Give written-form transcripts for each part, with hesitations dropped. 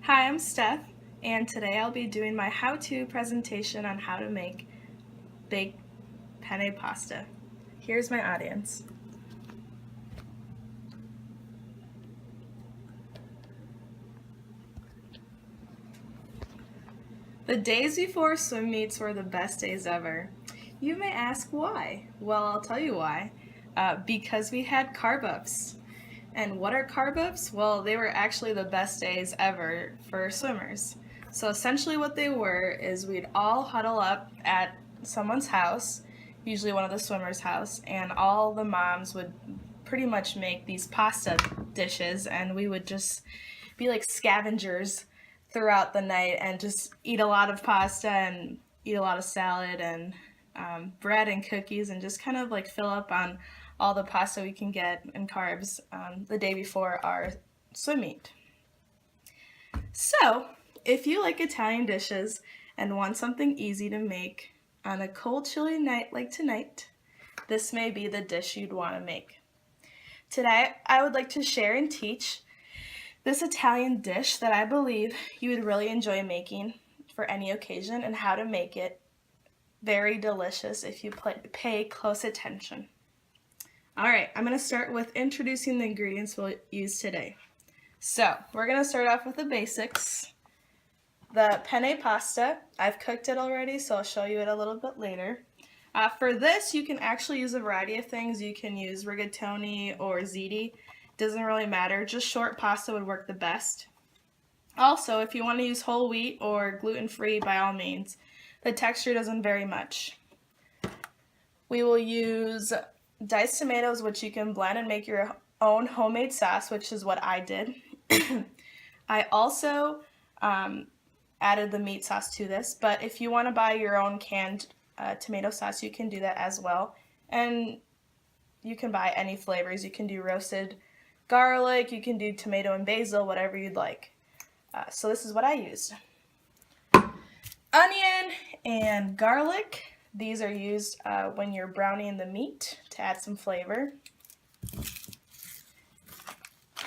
Hi, I'm Steph, and today I'll be doing my how-to presentation on how to make baked penne pasta. Here's my audience. The days before swim meets were the best days ever. You may ask why. Well, I'll tell you why. Because we had carb ups. And what are carb ups? Well, they were actually the best days ever for swimmers. So essentially what they were is we'd all huddle up at someone's house, usually one of the swimmers' house, and all the moms would pretty much make these pasta dishes, and we would just be like scavengers throughout the night and just eat a lot of pasta and eat a lot of salad and bread and cookies and just kind of like fill up on all the pasta we can get and carbs the day before our swim meet. So, if you like Italian dishes and want something easy to make on a cold, chilly night like tonight, this may be the dish you'd want to make. Today, I would like to share and teach this Italian dish that I believe you would really enjoy making for any occasion and how to make it very delicious if you pay close attention. Alright, I'm going to start with introducing the ingredients we'll use today. So, we're going to start off with the basics. The penne pasta, I've cooked it already, so I'll show you it a little bit later. For this, you can actually use a variety of things. You can use rigatoni or ziti. Doesn't really matter, just short pasta would work the best. Also, if you want to use whole wheat or gluten-free, by all means. The texture doesn't vary much. We will use diced tomatoes, which you can blend and make your own homemade sauce, which is what I did. I also added the meat sauce to this, but if you want to buy your own canned tomato sauce, you can do that as well. And you can buy any flavors. You can do roasted garlic, you can do tomato and basil, whatever you'd like. So this is what I used. Onion and garlic. These are used when you're browning the meat to add some flavor.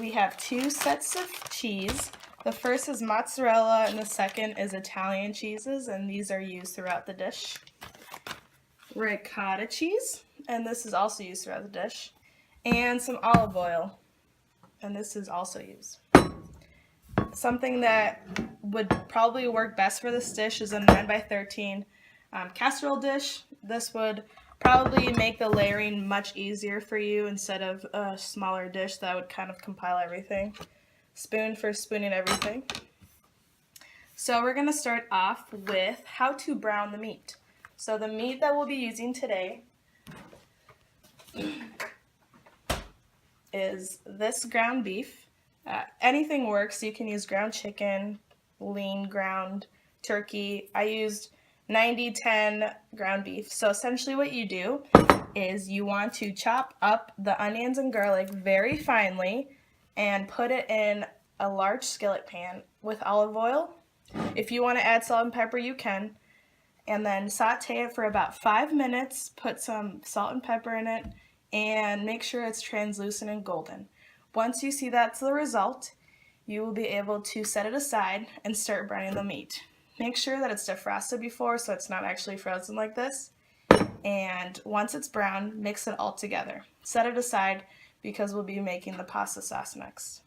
We have 2 sets of cheese. The first is mozzarella and the second is Italian cheeses, and these are used throughout the dish. Ricotta cheese, and this is also used throughout the dish. And some olive oil, and this is also used. Something that would probably work best for this dish is a 9x13 casserole dish. This would probably make the layering much easier for you instead of a smaller dish that would kind of compile everything. Spoon for spooning everything. So we're going to start off with how to brown the meat. So the meat that we'll be using today is this ground beef. Anything works. You can use ground chicken, lean ground turkey. I used 90-10 ground beef. So essentially what you do is you want to chop up the onions and garlic very finely and put it in a large skillet pan with olive oil. If you want to add salt and pepper, you can. And then saute it for about 5 minutes, put some salt and pepper in it, and make sure it's translucent and golden. Once you see that's the result, you will be able to set it aside and start browning the meat. Make sure that it's defrosted before so it's not actually frozen like this. And once it's brown, mix it all together. Set it aside because we'll be making the pasta sauce next.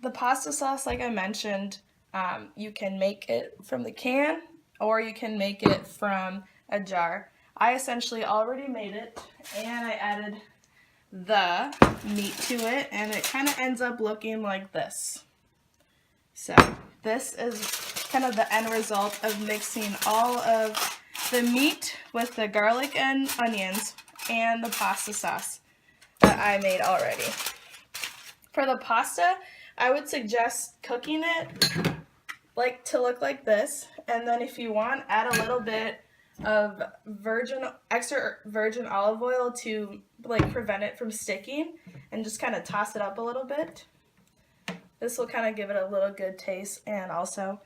The pasta sauce, like I mentioned, you can make it from the can or you can make it from a jar. I essentially already made it and I added the meat to it and it kind of ends up looking like this. So this is kind of the end result of mixing all of the meat with the garlic and onions and the pasta sauce that I made already. For the pasta, I would suggest cooking it to look like this, and then if you want, add a little bit of extra virgin olive oil to prevent it from sticking, and just kind of toss it up a little bit. This will kind of give it a little good taste, and also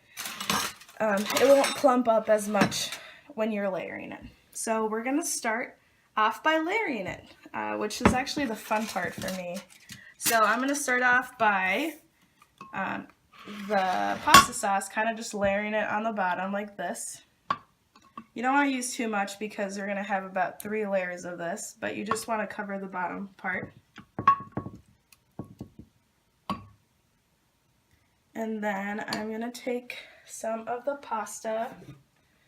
it won't clump up as much when you're layering it. So we're going to start off by layering it. which is actually the fun part for me. So I'm going to start off by the pasta sauce, kind of just layering it on the bottom like this. You don't want to use too much because we're going to have about 3 layers of this, but you just want to cover the bottom part. And then I'm going to take some of the pasta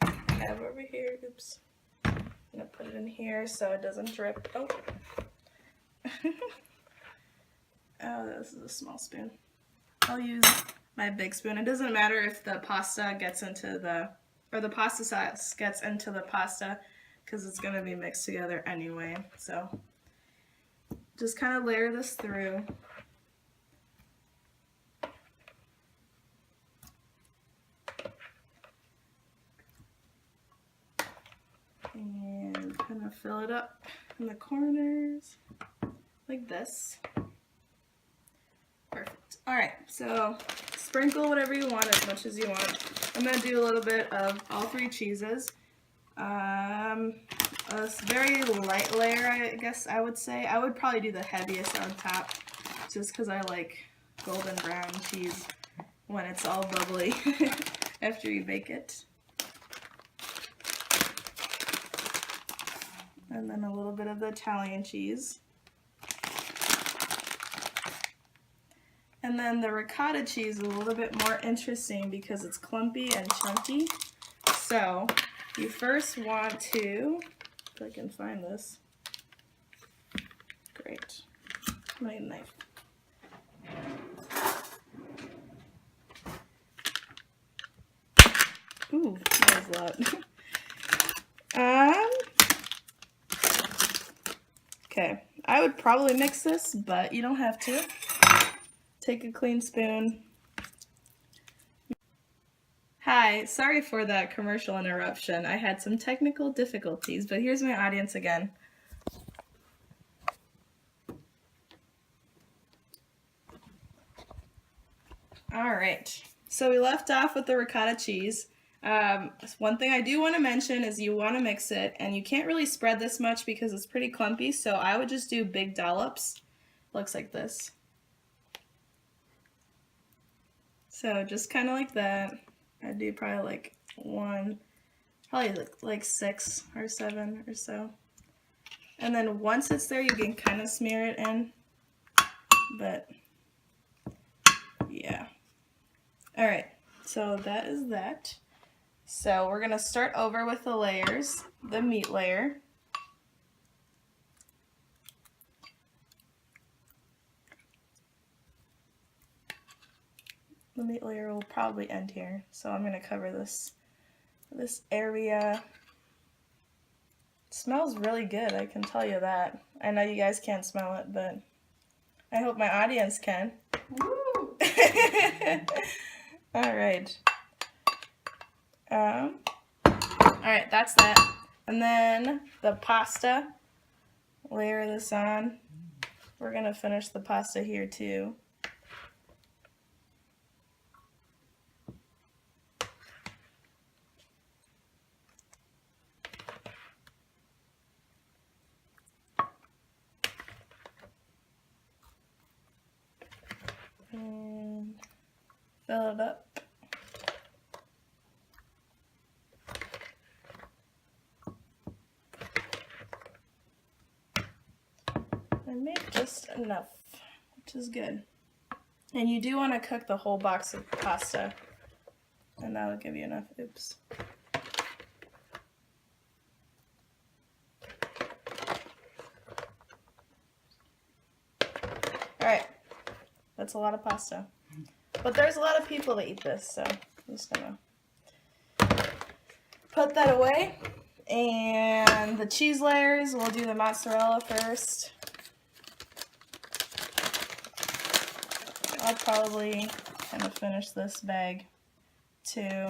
I have over here. Oops. I'm going to put it in here so it doesn't drip. Oh. Oh, this is a small spoon. I'll use my big spoon. It doesn't matter if the pasta gets into the, or the pasta sauce gets into the pasta, because it's going to be mixed together anyway. So just kind of layer this through. And kind of fill it up in the corners like this. Perfect. Alright, so sprinkle whatever you want, as much as you want. I'm going to do a little bit of all 3 cheeses. A very light layer, I guess I would say. I would probably do the heaviest on top, just because I like golden brown cheese when it's all bubbly after you bake it. And then a little bit of the Italian cheese. And then the ricotta cheese is a little bit more interesting because it's clumpy and chunky. So you first want to, if I can find this. Great. My knife. Ooh, that was loud. Okay, I would probably mix this, but you don't have to. Take a clean spoon. Hi, sorry for that commercial interruption. I had some technical difficulties, but here's my audience again. Alright, so we left off with the ricotta cheese. One thing I do want to mention is you want to mix it, and you can't really spread this much because it's pretty clumpy, so I would just do big dollops. Looks like this. So just kind of like that. I'd do probably like 1, probably like 6 or 7 or so. And then once it's there, you can kind of smear it in, but yeah. Alright, so that is that. So we're going to start over with the layers, the meat layer. The meat layer will probably end here, so I'm going to cover this area. It smells really good, I can tell you that. I know you guys can't smell it, but I hope my audience can. Woo! Alright. Alright, that's that. And then the pasta, layer this on. We're going to finish the pasta here too. And fill it up. I made just enough, which is good. And you do want to cook the whole box of pasta, and that'll give you enough. Oops. Alright, that's a lot of pasta. But there's a lot of people that eat this, so I'm just gonna put that away. And the cheese layers, we'll do the mozzarella first. I'll probably kind of finish this bag too.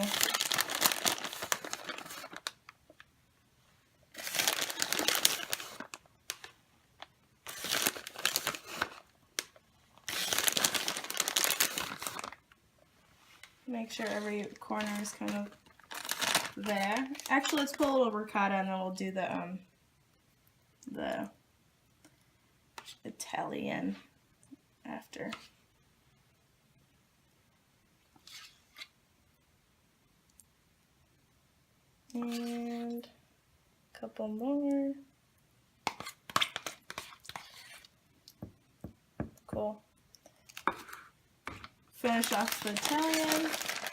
Make sure every corner is kind of there. Actually, let's put a little ricotta and then we'll do the Italian after. And a couple more. Cool. Finish off the Italian.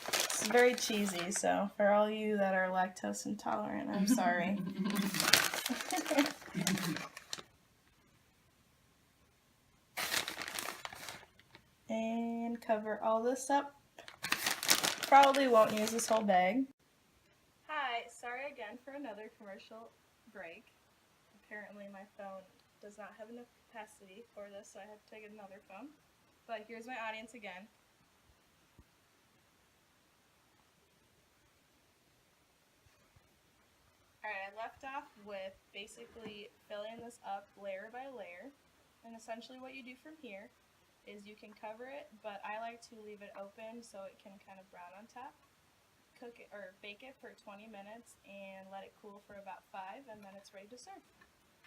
It's very cheesy, so for all you that are lactose intolerant, I'm sorry. And cover all this up. Probably won't use this whole bag. Hi, sorry again for another commercial break. Apparently my phone does not have enough capacity for this, so I have to take another phone. But here's my audience again. Alright, I left off with basically filling this up layer by layer. And essentially what you do from here is you can cover it, but I like to leave it open so it can kind of brown on top. Cook it or bake it for 20 minutes and let it cool for about 5, and then it's ready to serve.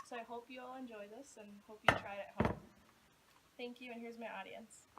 So I hope you all enjoy this and hope you try it at home. Thank you, and here's my audience.